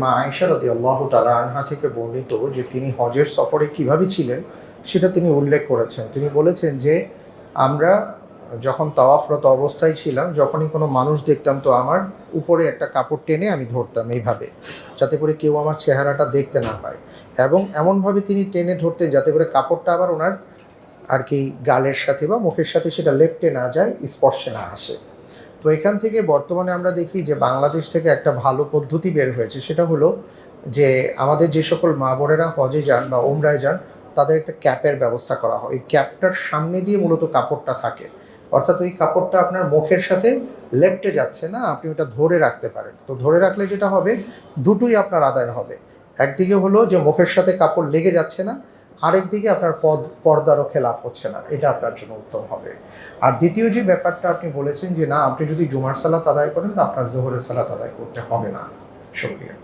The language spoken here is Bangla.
মা আয়েশা রাদিয়াল্লাহু তাআলা আনহা থেকে বর্ণিত যে তিনি হজের সফরে কীভাবে ছিলেন সেটা তিনি উল্লেখ করেছেন। তিনি বলেছেন যে আমরা যখন তাওয়াফরত অবস্থায় ছিলাম, যখনই কোনো মানুষ দেখতাম তো আমার উপরে একটা কাপড় টেনে আমি ধরতাম এইভাবে, যাতে করে কেউ আমার চেহারাটা দেখতে না পায়। এবং এমনভাবে তিনি টেনে ধরতেন যাতে করে কাপড়টা আবার ওনার আর কি গালের সাথে বা মুখের সাথে সেটা লেপ্টে না যায়, স্পর্শে না আসে। তো এখান থেকে বর্তমানে আমরা দেখি যে বাংলাদেশ থেকে একটা ভালো পদ্ধতি বের হয়েছে, সেটা হলো যে আমাদের যে সকল মা বোনেরা হজে যান বা ওমরায় যান তাদের একটা ক্যাপের ব্যবস্থা করা হয়। এই ক্যাপটার সামনে দিয়ে মূলত কাপড়টা থাকে, অর্থাৎ ওই কাপড়টা আপনার মুখের সাথে লেপ্টে যাচ্ছে না, আপনি ওটা ধরে রাখতে পারেন। তো ধরে রাখলে যেটা হবে, দুটোই আপনার আদায় হবে। একদিকে হলো যে মুখের সাথে কাপড় লেগে যাচ্ছে না, আরেকদিকে আপনার পর্দারও খেলাফ হচ্ছে না, এটা আপনার জন্য উত্তম হবে। আর দ্বিতীয় যে ব্যাপারটা আপনি বলেছেন যে না, আপনি যদি জুমার সালাত আদায় করেন তো আপনার জোহরের সালাত আদায় করতে হবে না। শুকরিয়া।